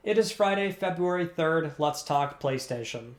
It is Friday, February 3rd. Let's talk PlayStation.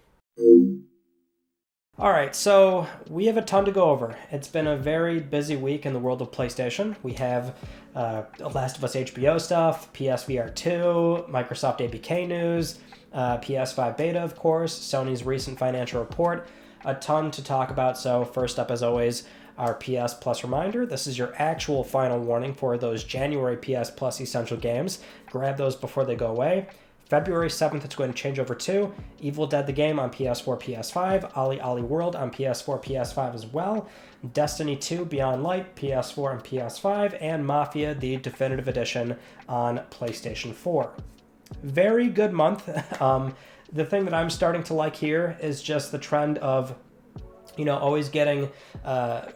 Alright, so we have a ton to go over. It's been a very busy week in the world of PlayStation. We have Last of Us HBO stuff, PSVR2, Microsoft ABK news, PS5 beta, of course, Sony's recent financial report. A ton to talk about, so first up, as always, our PS Plus reminder. This is your actual final warning for those January PS Plus essential games. Grab those before they go away. February 7th, it's going to change over to Evil Dead the game on PS4, PS5, Ollie Ollie World on PS4, PS5 as well, Destiny 2 Beyond Light, PS4 and PS5, and Mafia, the definitive edition on PlayStation 4. Very good month. The thing that I'm starting to like here is just the trend of always getting,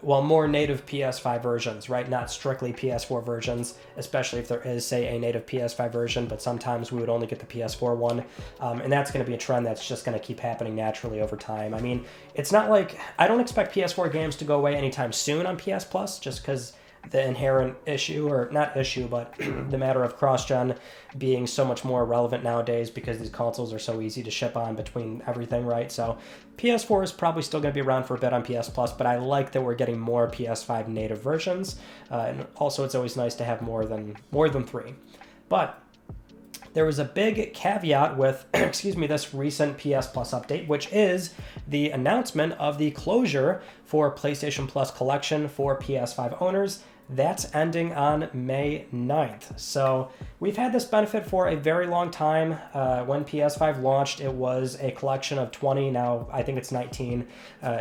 more native PS5 versions, right? Not strictly PS4 versions, especially if there is, say, a native PS5 version, but sometimes we would only get the PS4 one. And that's going to be a trend that's just going to keep happening naturally over time. I mean, it's not like, I don't expect PS4 games to go away anytime soon on PS Plus, just because the inherent issue, or not issue, but the matter of cross-gen being so much more relevant nowadays because these consoles are so easy to ship on between everything, right? So PS4 is probably still going to be around for a bit on PS Plus, but I like that we're getting more PS5 native versions, and also it's always nice to have more than three. But there was a big caveat with, this recent PS Plus update, which is the announcement of the closure for PlayStation Plus Collection for PS5 owners. That's ending on May 9th. So we've had this benefit for a very long time. When PS5 launched, it was a collection of 20, now I think it's 19,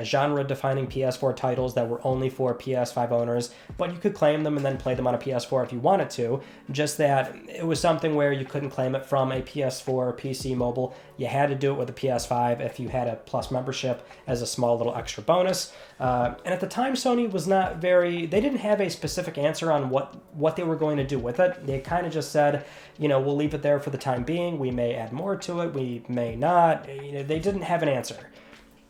genre-defining PS4 titles that were only for PS5 owners, but you could claim them and then play them on a PS4 if you wanted to. Just that it was something where you couldn't claim it from a PS4 PC mobile. You had to do it with a PS5 if you had a Plus membership as a small little extra bonus. And at the time, Sony was they didn't have a specific answer on what they were going to do with it. They kind of just said, we'll leave it there for the time being. We may add more to it. We may not. They didn't have an answer.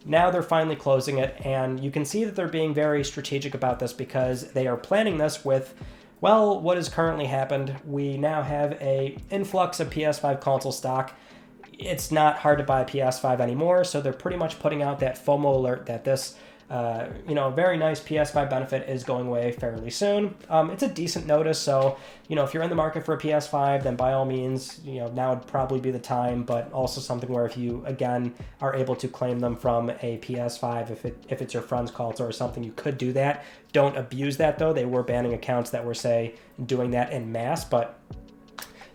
Now they're finally closing it, and you can see that they're being very strategic about this because they are planning this with, what has currently happened. We now have a influx of PS5 console stock. It's not hard to buy a PS5 anymore, so they're pretty much putting out that FOMO alert that this very nice PS5 benefit is going away fairly soon. It's a decent notice, so, if you're in the market for a PS5, then by all means, now would probably be the time, but also something where if you, again, are able to claim them from a PS5, if it's your friend's console or something, you could do that. Don't abuse that, though. They were banning accounts that were, say, doing that en masse, but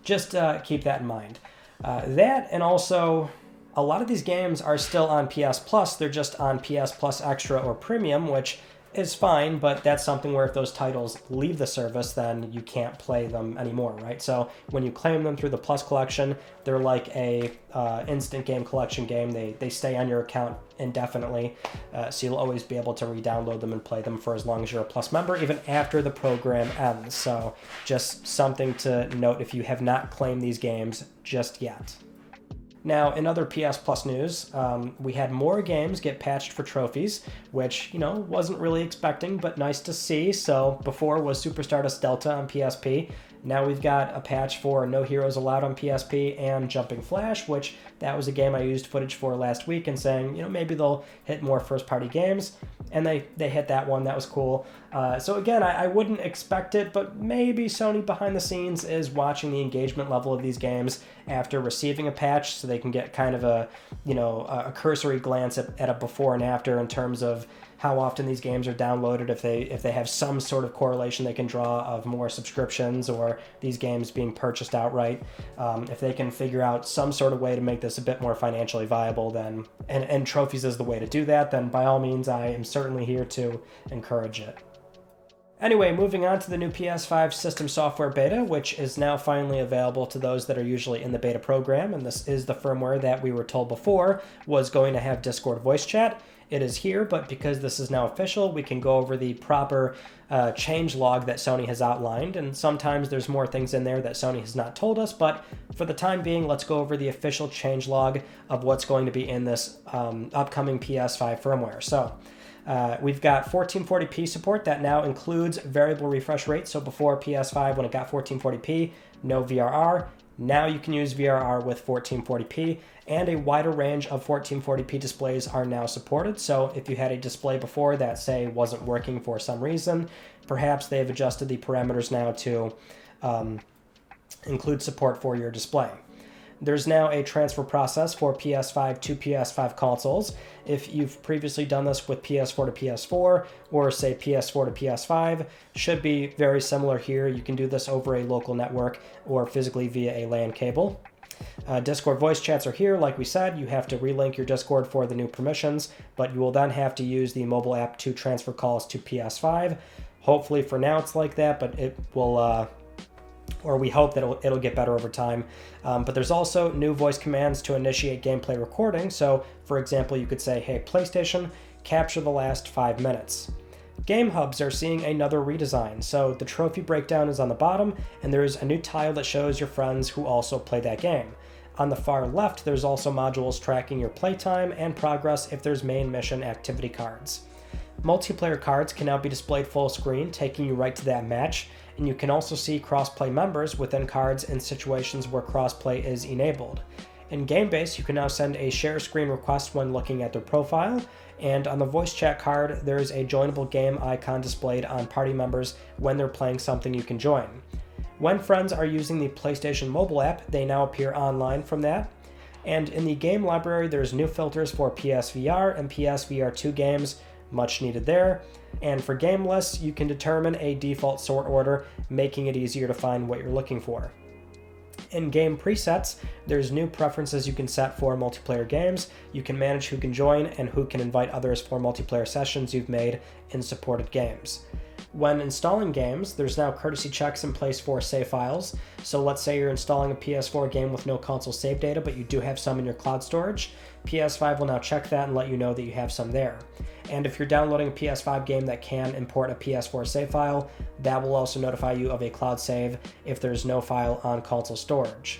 just keep that in mind. That, and also, a lot of these games are still on PS Plus. They're just on PS Plus Extra or Premium, which is fine, but that's something where if those titles leave the service, then you can't play them anymore, right? So when you claim them through the Plus collection, they're like a instant game collection game. They stay on your account indefinitely, so you'll always be able to re-download them and play them for as long as you're a Plus member, even after the program ends. So just something to note if you have not claimed these games just yet. Now, in other PS Plus news, we had more games get patched for trophies, which, wasn't really expecting, but nice to see. So before was Super Stardust Delta on PSP. Now we've got a patch for No Heroes Allowed on PSP and Jumping Flash, which that was a game I used footage for last week and saying, maybe they'll hit more first-party games. And they hit that one. That was cool. So again, I wouldn't expect it, but maybe Sony behind the scenes is watching the engagement level of these games after receiving a patch so they can get kind of a cursory glance at a before and after in terms of how often these games are downloaded, if they have some sort of correlation they can draw of more subscriptions or these games being purchased outright. If they can figure out some sort of way to make this a bit more financially viable, then and trophies is the way to do that, then by all means I am certainly here to encourage it. Anyway, moving on to the new PS5 system software beta, which is now finally available to those that are usually in the beta program, and this is the firmware that we were told before was going to have Discord voice chat. It is here, but because this is now official, we can go over the proper change log that Sony has outlined, and sometimes there's more things in there that Sony has not told us, but for the time being, let's go over the official change log of what's going to be in this upcoming PS5 firmware. So we've got 1440p support that now includes variable refresh rate. So before PS5, when it got 1440p, no VRR, Now you can use VRR with 1440p, and a wider range of 1440p displays are now supported. So if you had a display before that, say, wasn't working for some reason, perhaps they've adjusted the parameters now to include support for your display. There's now a transfer process for PS5 to PS5 consoles. If you've previously done this with PS4 to PS4, or say PS4 to PS5, should be very similar here. You can do this over a local network or physically via a LAN cable. Discord voice chats are here. Like we said, you have to relink your Discord for the new permissions, but you will then have to use the mobile app to transfer calls to PS5. Hopefully for now it's like that, but it will... or we hope that it'll get better over time. But there's also new voice commands to initiate gameplay recording. So, for example, you could say, hey, PlayStation, capture the last 5 minutes. Game hubs are seeing another redesign. So the trophy breakdown is on the bottom, and there's a new tile that shows your friends who also play that game. On the far left, there's also modules tracking your playtime and progress if there's main mission activity cards. Multiplayer cards can now be displayed full screen, taking you right to that match, and you can also see crossplay members within cards in situations where crossplay is enabled. In GameBase, you can now send a share screen request when looking at their profile, and on the voice chat card, there's a joinable game icon displayed on party members when they're playing something you can join. When friends are using the PlayStation mobile app, they now appear online from that. And in the game library, there's new filters for PSVR and PSVR2 games, much needed there. And for game lists, you can determine a default sort order, making it easier to find what you're looking for. In game presets, there's new preferences you can set for multiplayer games. You can manage who can join and who can invite others for multiplayer sessions you've made in supported games. When installing games, there's now courtesy checks in place for save files. So let's say you're installing a PS4 game with no console save data, but you do have some in your cloud storage. PS5 will now check that and let you know that you have some there. And if you're downloading a PS5 game that can import a PS4 save file, that will also notify you of a cloud save if there's no file on console storage.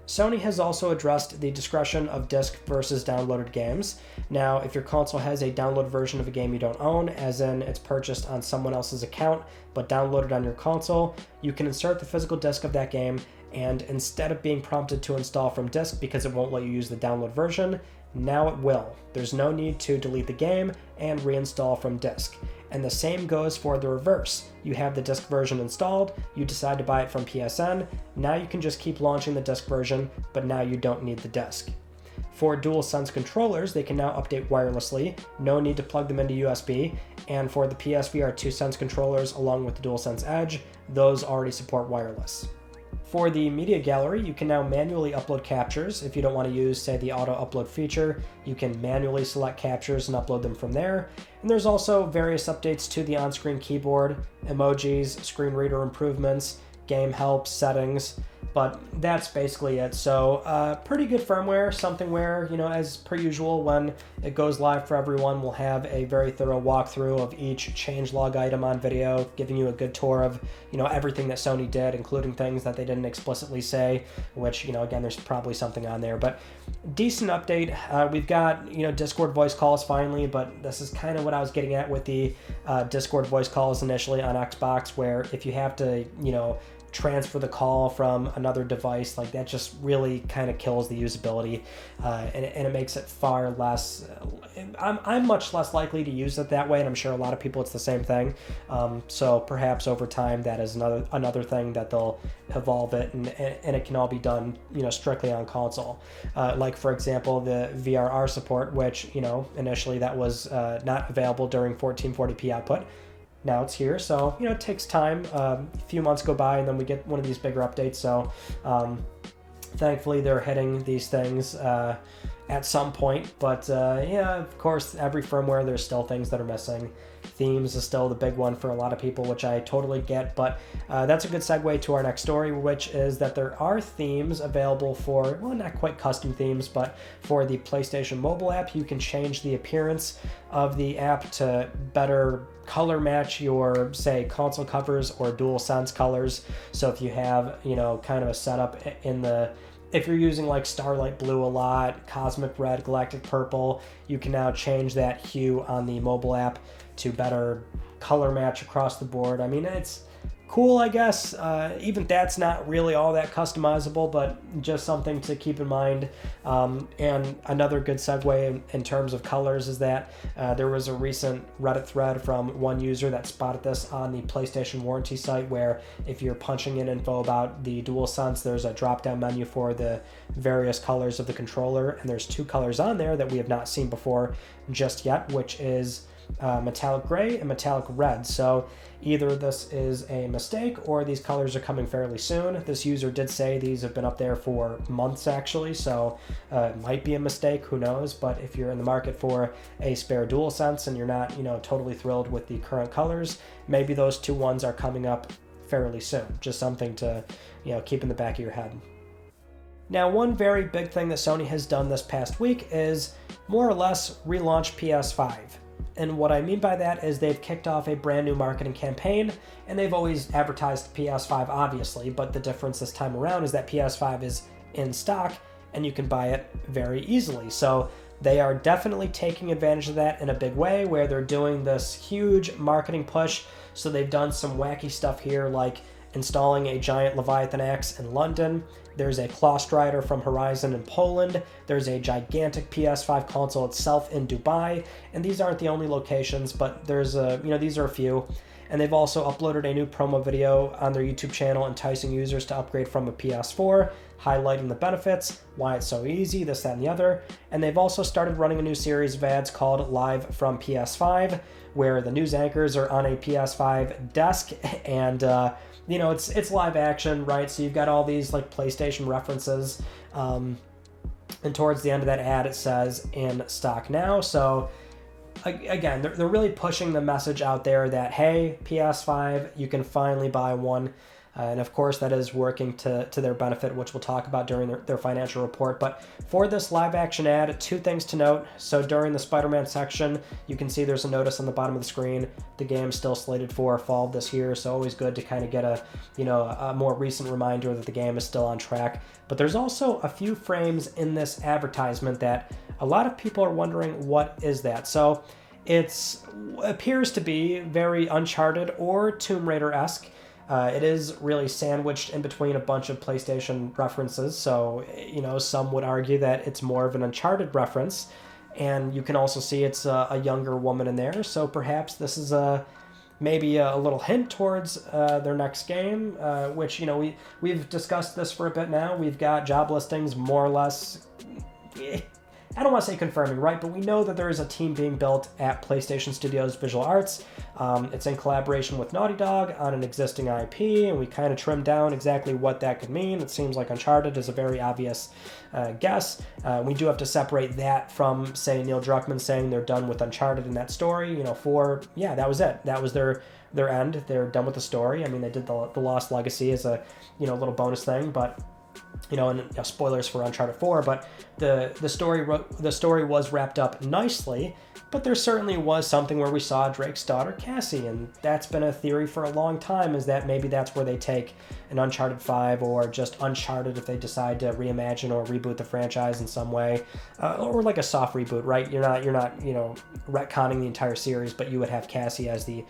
Sony has also addressed the discretion of disc versus downloaded games. Now, if your console has a downloaded version of a game you don't own, as in it's purchased on someone else's account but downloaded on your console, you can insert the physical disc of that game, and instead of being prompted to install from disk because it won't let you use the download version, now it will. There's no need to delete the game and reinstall from disk. And the same goes for the reverse. You have the disc version installed, you decide to buy it from PSN, now you can just keep launching the disc version, but now you don't need the disc. For DualSense controllers, they can now update wirelessly, no need to plug them into USB, and for the PSVR2 Sense controllers along with the DualSense Edge, those already support wireless. For the media gallery, you can now manually upload captures. If you don't want to use, say, the auto upload feature, you can manually select captures and upload them from there. And there's also various updates to the on-screen keyboard, emojis, screen reader improvements, game help, settings, but that's basically it. So pretty good firmware, something where, as per usual, when it goes live for everyone, we'll have a very thorough walkthrough of each changelog item on video, giving you a good tour of, everything that Sony did, including things that they didn't explicitly say, which, again, there's probably something on there, but decent update. We've got, Discord voice calls finally, but this is kind of what I was getting at with the Discord voice calls initially on Xbox, where if you have to, transfer the call from another device, like that just really kind of kills the usability, and it makes it far less, I'm much less likely to use it that way, and I'm sure a lot of people it's the same thing, so perhaps over time that is another thing that they'll evolve it, and it can all be done strictly on console, like for example the VRR support, which initially that was not available during 1440p output. Now it's here, so it takes time. A few months go by and then we get one of these bigger updates, so thankfully they're hitting these things at some point, but of course every firmware there's still things that are missing. Themes is still the big one for a lot of people, which I totally get, but that's a good segue to our next story, which is that there are themes available for, well, not quite custom themes, but for the PlayStation mobile app. You can change the appearance of the app to better color match your, say, console covers or DualSense colors. So if you have, kind of a setup if you're using like Starlight Blue a lot, Cosmic Red, Galactic Purple, you can now change that hue on the mobile app to better color match across the board. I mean, cool, I guess. Even that's not really all that customizable, but just something to keep in mind. And another good segue in terms of colors is that there was a recent Reddit thread from one user that spotted this on the PlayStation warranty site, where if you're punching in info about the DualSense, there's a drop-down menu for the various colors of the controller, and there's 2 colors on there that we have not seen before just yet, which is metallic gray and metallic red. So either this is a mistake or these colors are coming fairly soon. This user did say these have been up there for months actually, so it might be a mistake, who knows. But if you're in the market for a spare DualSense and you're not, totally thrilled with the current colors, maybe those 2 ones are coming up fairly soon. Just something to, keep in the back of your head. Now, one very big thing that Sony has done this past week is more or less relaunch PS5. And what I mean by that is they've kicked off a brand new marketing campaign, and they've always advertised PS5, obviously, but the difference this time around is that PS5 is in stock and you can buy it very easily. So they are definitely taking advantage of that in a big way, where they're doing this huge marketing push. So they've done some wacky stuff here, like installing a giant Leviathan axe in London. There's a Claw Strider from Horizon in Poland. There's a gigantic PS5 console itself in Dubai. And these aren't the only locations, but there's these are a few. And they've also uploaded a new promo video on their YouTube channel enticing users to upgrade from a PS4, highlighting the benefits, why it's so easy, this, that, and the other. And they've also started running a new series of ads called Live from PS5, where the news anchors are on a PS5 desk and it's live action, right? So you've got all these like PlayStation references. And towards the end of that ad, it says in stock now. So again, they're really pushing the message out there that, hey, PS5, you can finally buy one. And of course, that is working to their benefit, which we'll talk about during their financial report. But for this live action ad, 2 things to note. So during the Spider-Man section, you can see there's a notice on the bottom of the screen. The game's still slated for fall of this year, so always good to kind of get a more recent reminder that the game is still on track. But there's also a few frames in this advertisement that a lot of people are wondering, what is that? So it appears to be very Uncharted or Tomb Raider-esque. It is really sandwiched in between a bunch of PlayStation references, so, some would argue that it's more of an Uncharted reference, and you can also see it's a younger woman in there, so perhaps this is maybe a little hint towards their next game, which, we've discussed this for a bit now. We've got job listings more or less, I don't want to say confirming, right? But we know that there is a team being built at PlayStation Studios Visual Arts. It's in collaboration with Naughty Dog on an existing IP, and we kind of trimmed down exactly what that could mean. It seems like Uncharted is a very obvious guess. We do have to separate that from, say, Neil Druckmann saying they're done with Uncharted in that story. That was it. That was their end. They're done with the story. I mean, they did the Lost Legacy as a little bonus thing, but and spoilers for Uncharted 4, but the story was wrapped up nicely. But there certainly was something where we saw Drake's daughter, Cassie, and that's been a theory for a long time, is that maybe that's where they take an Uncharted 5 or just Uncharted if they decide to reimagine or reboot the franchise in some way, or like a soft reboot, right? You're not retconning the entire series, but you would have Cassie as the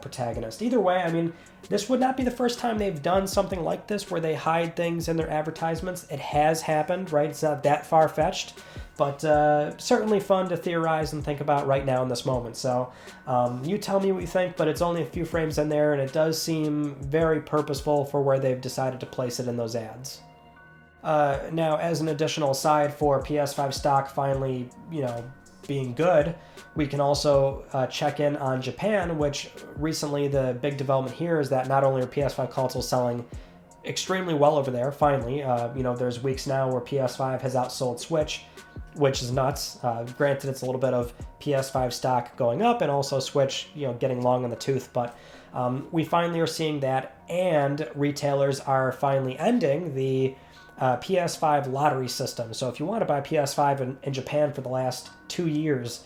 protagonist. Either way, I mean, this would not be the first time they've done something like this where they hide things in their advertisements. It has happened, right? It's not that far-fetched, but certainly fun to theorize and think about right now in this moment. So you tell me what you think, but it's only a few frames in there, and it does seem very purposeful for where they've decided to place it in those ads. Now, as an additional aside for PS5 stock finally, being good, we can also check in on Japan, which recently the big development here is that not only are PS5 consoles selling extremely well over there, finally, there's weeks now where PS5 has outsold Switch, which is nuts. Granted, it's a little bit of PS5 stock going up and also Switch, getting long in the tooth, but we finally are seeing that, and retailers are finally ending the PS5 lottery system. So if you want to buy PS5 in Japan for the last 2 years,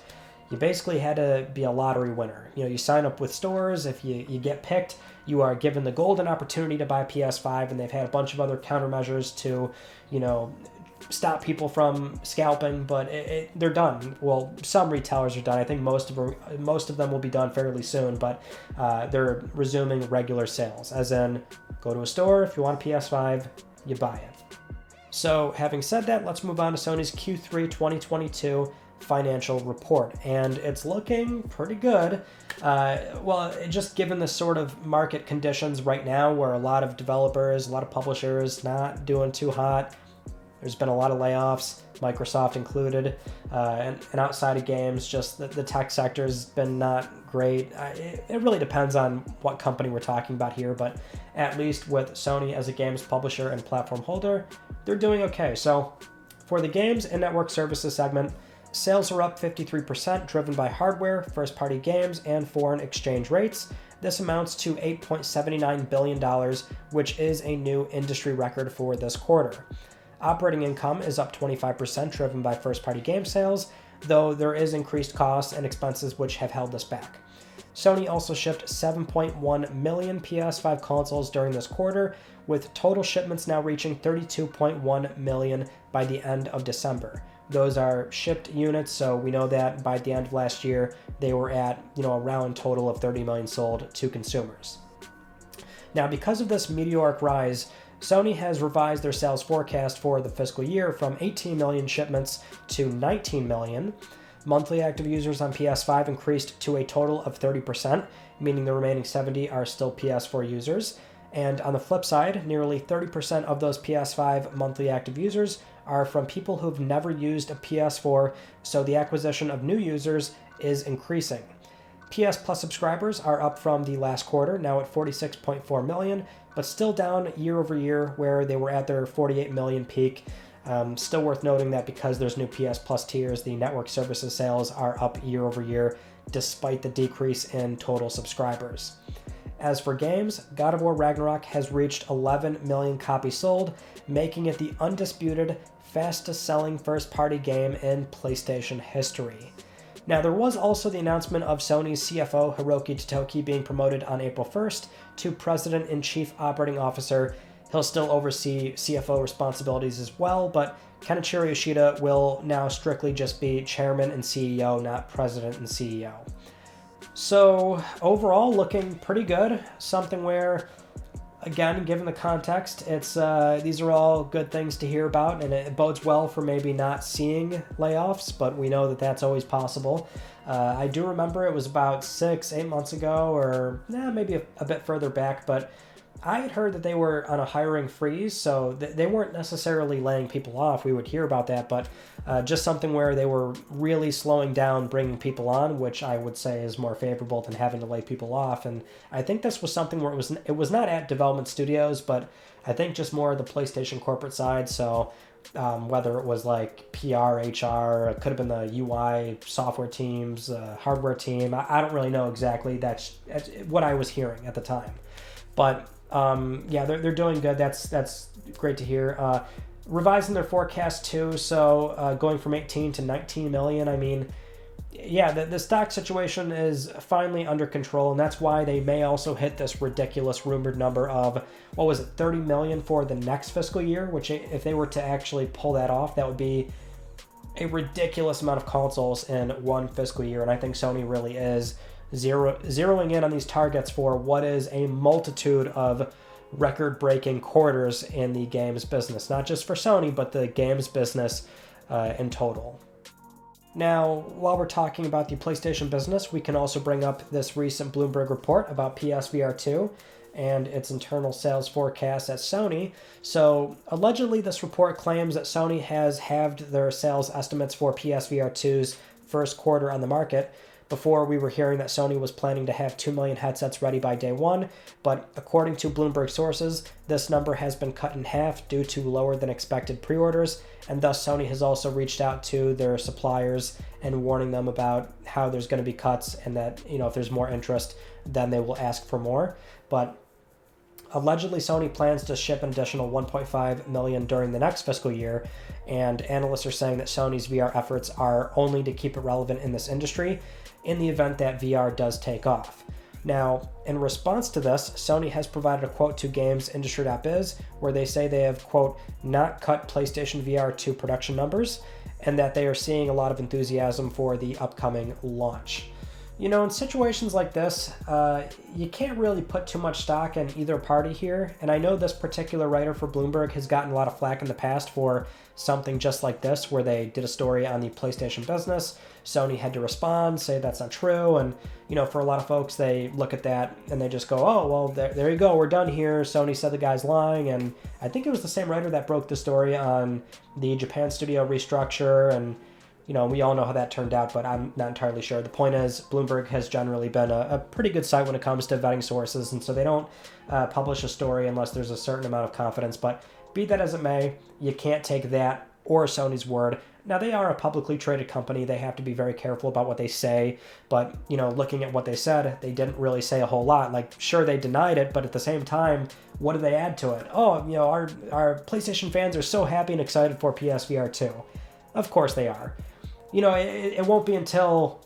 you basically had to be a lottery winner. You sign up with stores. If you get picked, you are given the golden opportunity to buy PS5, and they've had a bunch of other countermeasures to, stop people from scalping, but they're done. Well, some retailers are done. I think most of them will be done fairly soon, but they're resuming regular sales, as in go to a store, if you want a PS5, you buy it. So having said that, let's move on to Sony's Q3 2022 financial report, and it's looking pretty good. Well, just given the sort of market conditions right now where a lot of developers, a lot of publishers not doing too hot. There's been a lot of layoffs, Microsoft included, and outside of games, just the tech sector has been not great. It really depends on what company we're talking about here, but at least with Sony as a games publisher and platform holder, they're doing okay. So for the games and network services segment, sales are up 53%, driven by hardware, first-party games, and foreign exchange rates. This amounts to $8.79 billion, which is a new industry record for this quarter. Operating income is up 25%, driven by first-party game sales, though there is increased costs and expenses which have held this back. Sony also shipped 7.1 million PS5 consoles during this quarter, with total shipments now reaching 32.1 million by the end of December. Those are shipped units, so we know that by the end of last year, they were at, a round total of 30 million sold to consumers. Now, because of this meteoric rise, Sony has revised their sales forecast for the fiscal year from 18 million shipments to 19 million. Monthly active users on PS5 increased to a total of 30%, meaning the remaining 70 are still PS4 users. And on the flip side, nearly 30% of those PS5 monthly active users are from people who've never used a PS4, so the acquisition of new users is increasing. PS Plus subscribers are up from the last quarter, now at 46.4 million, but still down year over year where they were at their 48 million peak. Still worth noting that because there's new PS Plus tiers, the network services sales are up year over year, despite the decrease in total subscribers. As for games, God of War Ragnarok has reached 11 million copies sold, making it the undisputed fastest-selling first-party game in PlayStation history. Now, there was also the announcement of Sony's CFO Hiroki Totoki being promoted on April 1st to President and Chief Operating Officer. He'll still oversee CFO responsibilities as well, but Kenichiro Yoshida will now strictly just be Chairman and CEO, not President and CEO. So overall, looking pretty good. Something where, again, given the context, it's these are all good things to hear about, and it bodes well for maybe not seeing layoffs, but we know that that's always possible. I do remember it was about 6-8 months ago, or maybe a bit further back, but I had heard that they were on a hiring freeze, so they weren't necessarily laying people off. We would hear about that, but just something where they were really slowing down bringing people on, which I would say is more favorable than having to lay people off. And I think this was something where it was not at development studios, but I think just more the PlayStation corporate side. So whether it was like PR, HR, it could have been the UI software teams, hardware team. I don't really know exactly. That's what I was hearing at the time. But they're doing good. That's great to hear. Revising their forecast too, so going from 18 to 19 million. I mean, the stock situation is finally under control, and that's why they may also hit this ridiculous rumored number of, 30 million for the next fiscal year, which if they were to actually pull that off, that would be a ridiculous amount of consoles in one fiscal year, and I think Sony really is zeroing in on these targets for what is a multitude of record-breaking quarters in the games business, not just for Sony, but the games business in total. Now, while we're talking about the PlayStation business, we can also bring up this recent Bloomberg report about PSVR2 and its internal sales forecast at Sony. So, allegedly, this report claims that Sony has halved their sales estimates for PSVR2's first quarter on the market. Before, we were hearing that Sony was planning to have 2 million headsets ready by day one, but according to Bloomberg sources, this number has been cut in half due to lower than expected pre-orders, and thus Sony has also reached out to their suppliers and warning them about how there's going to be cuts, and that, if there's more interest, then they will ask for more. But allegedly, Sony plans to ship an additional 1.5 million during the next fiscal year, and analysts are saying that Sony's VR efforts are only to keep it relevant in this industry in the event that VR does take off. Now, in response to this, Sony has provided a quote to gamesindustry.biz where they say they have, quote, not cut PlayStation VR2 production numbers, and that they are seeing a lot of enthusiasm for the upcoming launch. You know, in situations like this, you can't really put too much stock in either party here, and I know this particular writer for Bloomberg has gotten a lot of flack in the past for something just like this, where they did a story on the PlayStation business. Sony had to respond, say that's not true, and, you know, for a lot of folks, they look at that and they just go, oh, well, there you go, we're done here. Sony said the guy's lying, and I think it was the same writer that broke the story on the Japan studio restructure, and you know, we all know how that turned out, but I'm not entirely sure. The point is, Bloomberg has generally been a pretty good site when it comes to vetting sources, and so they don't publish a story unless there's a certain amount of confidence. But be that as it may, you can't take that or Sony's word. Now, they are a publicly traded company. They have to be very careful about what they say, but, you know, looking at what they said, they didn't really say a whole lot. Like, sure, they denied it, but at the same time, what do they add to it? Oh, you know, our PlayStation fans are so happy and excited for PSVR 2. Of course they are. You know, it won't be until,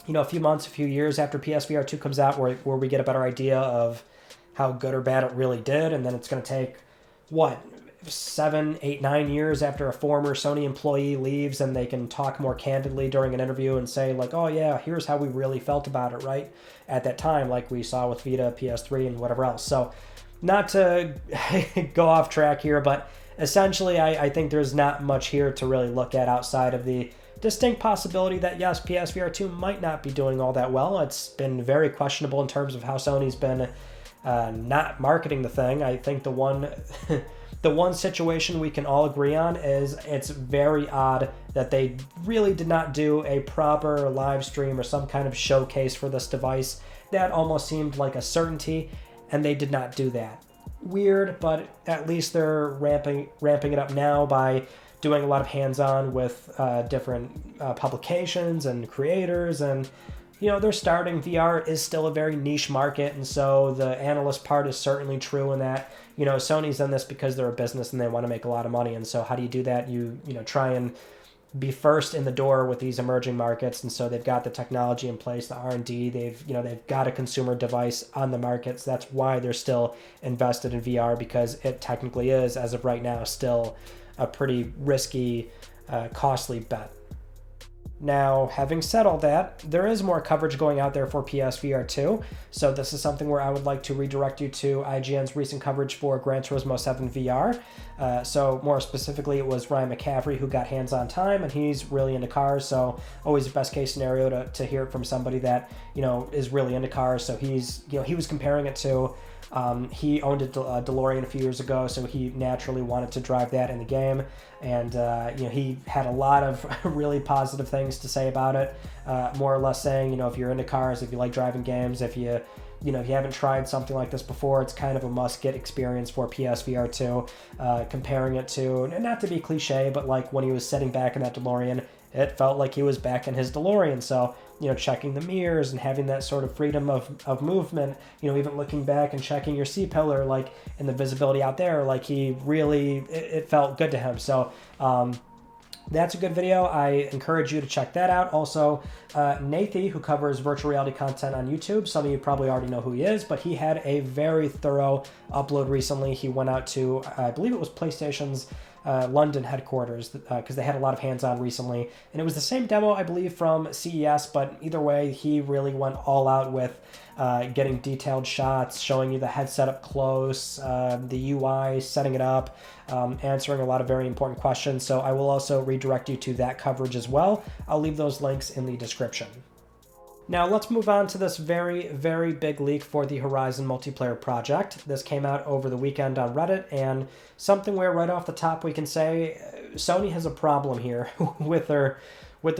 you know, a few months, a few years after PSVR 2 comes out where we get a better idea of how good or bad it really did. And then it's going to take, what, 7, 8, 9 years after a former Sony employee leaves, and they can talk more candidly during an interview and say, like, oh, yeah, here's how we really felt about it, right? At that time, like we saw with Vita, PS3, and whatever else. So not to go off track here, but essentially I think there's not much here to really look at outside of the distinct possibility that, yes, PSVR 2 might not be doing all that well. It's been very questionable in terms of how Sony's been not marketing the thing. I think the one the one situation we can all agree on is it's very odd that they really did not do a proper live stream or some kind of showcase for this device. That almost seemed like a certainty, and they did not do that. Weird, but at least they're ramping it up now by doing a lot of hands-on with different publications and creators, and you know, they're starting. VR is still a very niche market, and so the analyst part is certainly true in that, you know, Sony's done this because they're a business and they want to make a lot of money, and so how do you do that? You know, try and be first in the door with these emerging markets, and so they've got the technology in place, the R&D, they've got a consumer device on the market, so that's why they're still invested in VR, because it technically is, as of right now, still a pretty risky, costly bet. Now, having said all that, there is more coverage going out there for PSVR 2, so this is something where I would like to redirect you to IGN's recent coverage for Gran Turismo 7 VR. So more specifically, it was Ryan McCaffrey who got hands-on time, and he's really into cars, so always a best case scenario to hear it from somebody that, you know, is really into cars. So he was comparing it to, he owned a DeLorean a few years ago, so he naturally wanted to drive that in the game, and you know, he had a lot of really positive things to say about it, more or less saying, you know, if you're into cars, if you like driving games, if you haven't tried something like this before, it's kind of a must-get experience for PSVR 2, comparing it to, and not to be cliche, but like when he was sitting back in that DeLorean, it felt like he was back in his DeLorean. So, you know, checking the mirrors and having that sort of freedom of movement, you know, even looking back and checking your C-pillar, like, and the visibility out there, like, he really, it felt good to him. So, that's a good video. I encourage you to check that out. Also, Nathie, who covers virtual reality content on YouTube, some of you probably already know who he is, but he had a very thorough upload recently. He went out to, I believe it was PlayStation's London headquarters, because they had a lot of hands-on recently, and it was the same demo, I believe, from CES, but either way, he really went all out with getting detailed shots, showing you the headset up close, the UI, setting it up, answering a lot of very important questions. So I will also redirect you to that coverage as well. I'll leave those links in the description. Now let's move on to this very, very big leak for the Horizon multiplayer project. This came out over the weekend on Reddit, and something where right off the top we can say Sony has a problem here with their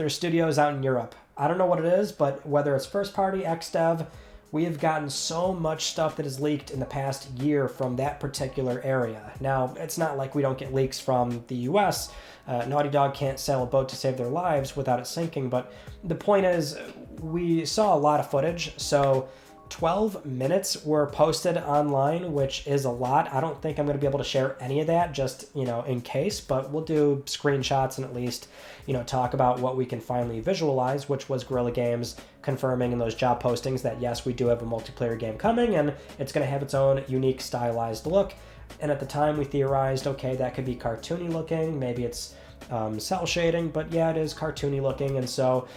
studios out in Europe. I don't know what it is, but whether it's first party, XDev, we have gotten so much stuff that is leaked in the past year from that particular area. Now, it's not like we don't get leaks from the US. Naughty Dog can't sail a boat to save their lives without it sinking, but the point is, we saw a lot of footage, so 12 minutes were posted online, which is a lot. I don't think I'm going to be able to share any of that, just, in case, but we'll do screenshots and at least, talk about what we can finally visualize, which was Guerrilla Games confirming in those job postings that, yes, we do have a multiplayer game coming, and it's going to have its own unique stylized look. And at the time, we theorized, okay, that could be cartoony looking, maybe it's cell shading, but yeah, it is cartoony looking, and so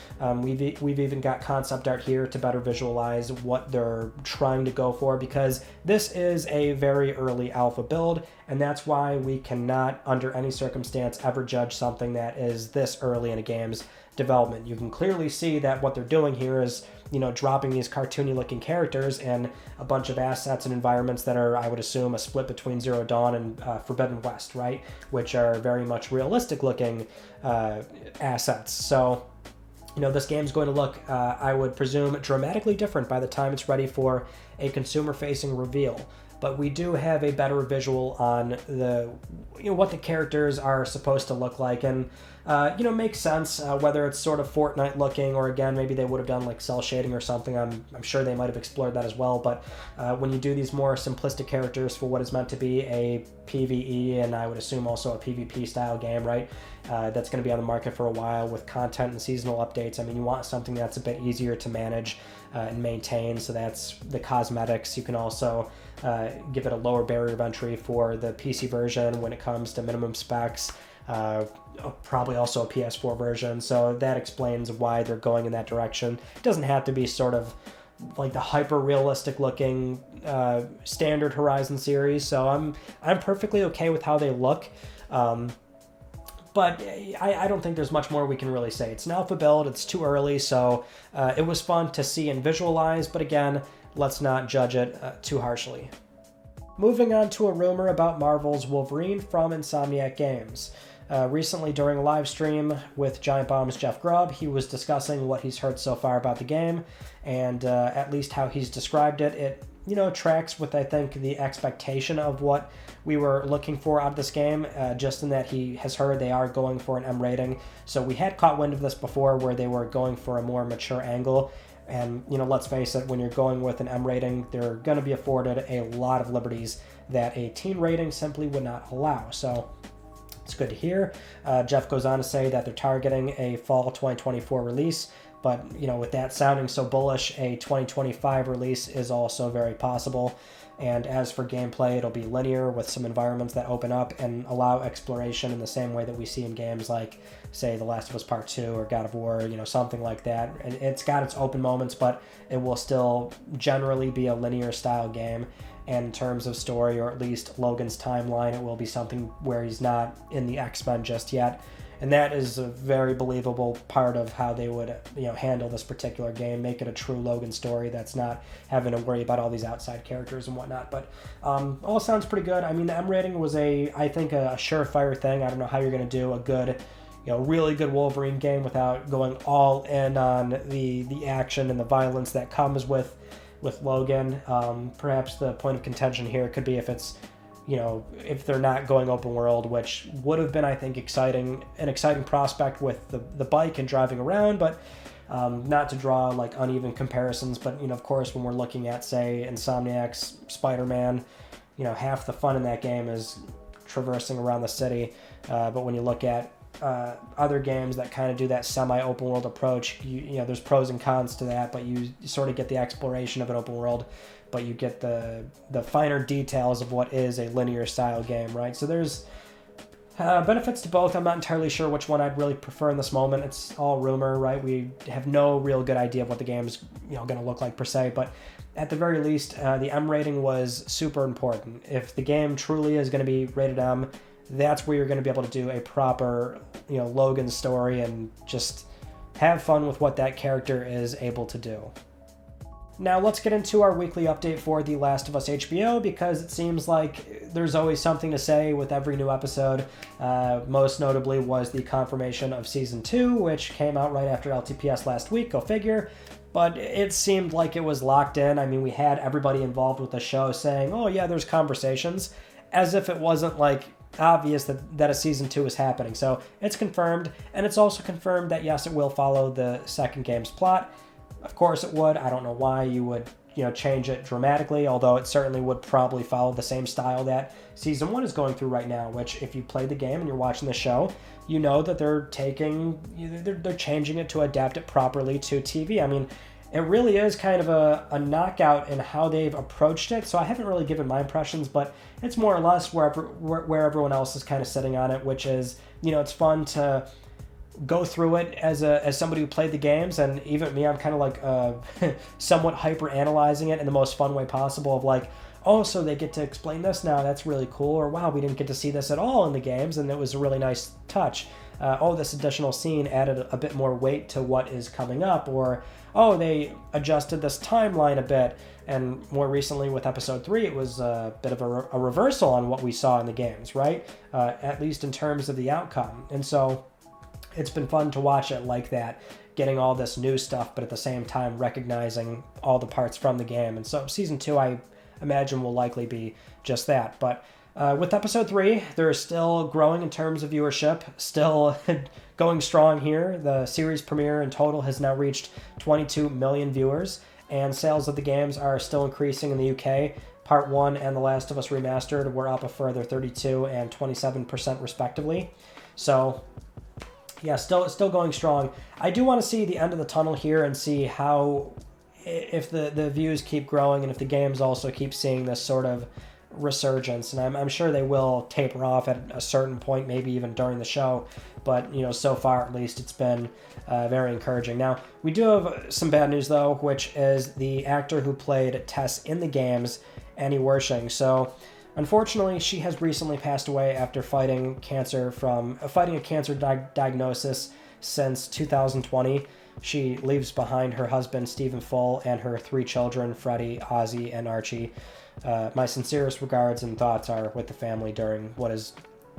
we've even got concept art here to better visualize what they're trying to go for, because this is a very early alpha build, and that's why we cannot under any circumstance ever judge something that is this early in a game's development. You can clearly see that what they're doing here is dropping these cartoony looking characters and a bunch of assets and environments that are, I would assume, a split between Zero Dawn and Forbidden West, right? Which are very much realistic looking assets. So, this game's going to look, I would presume, dramatically different by the time it's ready for a consumer-facing reveal. But we do have a better visual on the, what the characters are supposed to look like, and makes sense, whether it's sort of Fortnite looking, or again, maybe they would have done like cell shading or something. I'm sure they might have explored that as well, but when you do these more simplistic characters for what is meant to be a PvE, and I would assume also a PvP style game, right? That's going to be on the market for a while with content and seasonal updates. I mean, you want something that's a bit easier to manage and maintain, so that's the cosmetics. You can also give it a lower barrier of entry for the PC version when it comes to minimum specs, probably also a PS4 version, so that explains why they're going in that direction. It doesn't have to be sort of like the hyper realistic looking standard Horizon series, so I'm perfectly okay with how they look. But I don't think there's much more we can really say. It's an alpha build, it's too early, so it was fun to see and visualize, but again, let's not judge it too harshly. Moving on to a rumor about Marvel's Wolverine from Insomniac Games. Recently, during a live stream with Giant Bomb's Jeff Grubb, he was discussing what he's heard so far about the game, and at least how he's described it. It tracks with, I think, the expectation of what we were looking for out of this game, just in that he has heard they are going for an M rating. So we had caught wind of this before, where they were going for a more mature angle. And, let's face it, when you're going with an M rating, they're going to be afforded a lot of liberties that a teen rating simply would not allow. So it's good to hear. Jeff goes on to say that they're targeting a fall 2024 release, but, with that sounding so bullish, a 2025 release is also very possible. And as for gameplay, it'll be linear with some environments that open up and allow exploration in the same way that we see in games like, say, The Last of Us Part 2 or God of War, something like that. It's got its open moments, but it will still generally be a linear style game. And in terms of story, or at least Logan's timeline, it will be something where he's not in the X-Men just yet. And that is a very believable part of how they would, handle this particular game, make it a true Logan story that's not having to worry about all these outside characters and whatnot. But all sounds pretty good. I mean, the M rating was I think a surefire thing. I don't know how you're going to do a good, really good Wolverine game without going all in on the action and the violence that comes with Logan. Perhaps the point of contention here could be if it's, if they're not going open world, which would have been, I think, an exciting prospect with the bike and driving around, but not to draw like uneven comparisons. But, of course, when we're looking at, say, Insomniac's Spider-Man, half the fun in that game is traversing around the city. But when you look at other games that kind of do that semi-open world approach, there's pros and cons to that, but you sort of get the exploration of an open world, but you get the finer details of what is a linear style game, right? So there's benefits to both. I'm not entirely sure which one I'd really prefer in this moment. It's all rumor, right? We have no real good idea of what the game's going to look like per se, but at the very least, the M rating was super important. If the game truly is going to be rated M, that's where you're going to be able to do a proper, Logan story and just have fun with what that character is able to do. Now let's get into our weekly update for The Last of Us HBO, because it seems like there's always something to say with every new episode. Most notably was the confirmation of Season 2, which came out right after LTPS last week, go figure. But it seemed like it was locked in. I mean, we had everybody involved with the show saying, oh yeah, there's conversations, as if it wasn't like obvious that a Season 2 is happening. So it's confirmed, and it's also confirmed that yes, it will follow the second game's plot. Of course it would. I don't know why you would, change it dramatically, although it certainly would probably follow the same style that Season 1 is going through right now, which if you play the game and you're watching the show, you know that they're changing it to adapt it properly to TV. I mean, it really is kind of a knockout in how they've approached it, so I haven't really given my impressions, but it's more or less where everyone else is kind of sitting on it, which is, it's fun to go through it as somebody who played the games, and even me, I'm kind of like somewhat hyper analyzing it in the most fun way possible of like, oh, so they get to explain this now, that's really cool, or wow, we didn't get to see this at all in the games and it was a really nice touch. Oh, this additional scene added a bit more weight to what is coming up, or oh, they adjusted this timeline a bit. And more recently with episode 3, it was a bit of a reversal on what we saw in the games, right? At least in terms of the outcome. And so it's been fun to watch it like that, getting all this new stuff, but at the same time recognizing all the parts from the game. And so season 2, I imagine, will likely be just that. But with episode 3, they're still growing in terms of viewership, still going strong here. The series premiere in total has now reached 22 million viewers, and sales of the games are still increasing in the UK. Part 1 and The Last of Us Remastered were up a further 32 and 27% respectively. So yeah, still going strong. I do want to see the end of the tunnel here and see how, if the views keep growing and if the games also keep seeing this sort of resurgence. And I'm sure they will taper off at a certain point, maybe even during the show. But, so far at least it's been very encouraging. Now, we do have some bad news though, which is the actor who played Tess in the games, Annie Wershing. So unfortunately, she has recently passed away after fighting a cancer diagnosis since 2020. She leaves behind her husband, Stephen Full, and her 3 children, Freddie, Ozzy, and Archie. My sincerest regards and thoughts are with the family during what is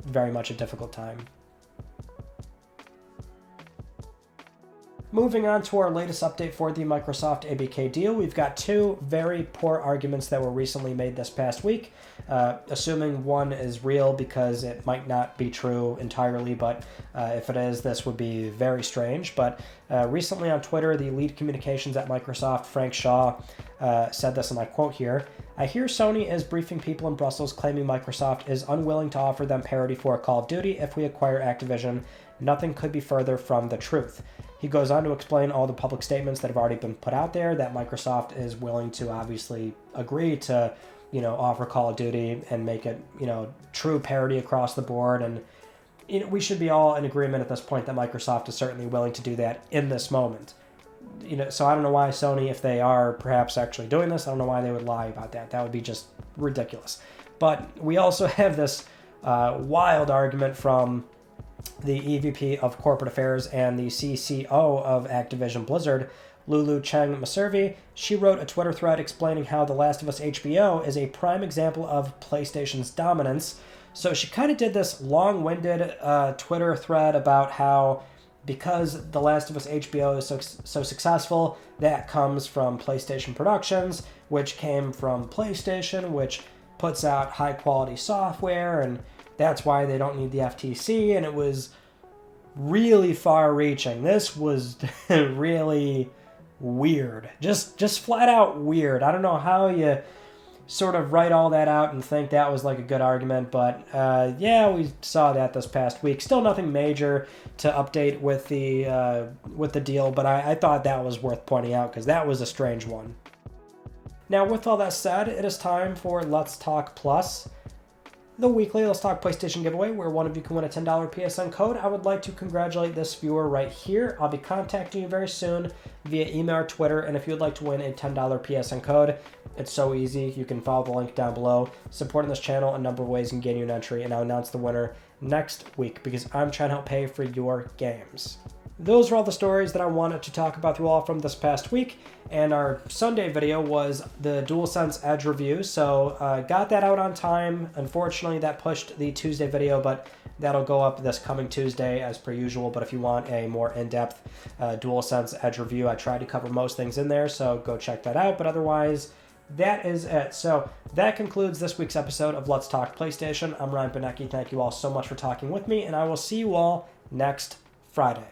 very much a difficult time. Moving on to our latest update for the Microsoft ABK deal, we've got 2 very poor arguments that were recently made this past week, assuming one is real because it might not be true entirely, but if it is, this would be very strange. But recently on Twitter, the lead communications at Microsoft, Frank Shaw, said this, and I quote here, "I hear Sony is briefing people in Brussels claiming Microsoft is unwilling to offer them parity for Call of Duty if we acquire Activision. Nothing could be further from the truth." He goes on to explain all the public statements that have already been put out there, that Microsoft is willing to obviously agree to, offer Call of Duty and make it, true parity across the board. And we should be all in agreement at this point that Microsoft is certainly willing to do that in this moment. So I don't know why Sony, if they are perhaps actually doing this, I don't know why they would lie about that. That would be just ridiculous. But we also have this wild argument from the EVP of Corporate Affairs and the CCO of Activision Blizzard, Lulu Cheng Maservi. She wrote a Twitter thread explaining how The Last of Us HBO is a prime example of PlayStation's dominance. So she kind of did this long-winded Twitter thread about how because The Last of Us HBO is so successful, that comes from PlayStation Productions, which came from PlayStation, which puts out high-quality software, and that's why they don't need the FTC, and it was really far-reaching. This was really weird. Just flat out weird. I don't know how you sort of write all that out and think that was like a good argument, but yeah, we saw that this past week. Still nothing major to update with the deal, but I thought that was worth pointing out because that was a strange one. Now, with all that said, it is time for Let's Talk Plus, the weekly Let's Talk PlayStation giveaway, where one of you can win a $10 PSN code. I would like to congratulate this viewer right here. I'll be contacting you very soon via email or Twitter, and if you would like to win a $10 PSN code, it's so easy. You can follow the link down below. Supporting this channel, a number of ways can gain you an entry, and I'll announce the winner next week because I'm trying to help pay for your games. Those are all the stories that I wanted to talk about you all from this past week, and our Sunday video was the DualSense Edge review, so got that out on time. Unfortunately, that pushed the Tuesday video, but that'll go up this coming Tuesday as per usual. But if you want a more in-depth DualSense Edge review, I tried to cover most things in there, so go check that out. But otherwise, that is it. So that concludes this week's episode of Let's Talk PlayStation. I'm Ryan Benecki. Thank you all so much for talking with me, and I will see you all next Friday.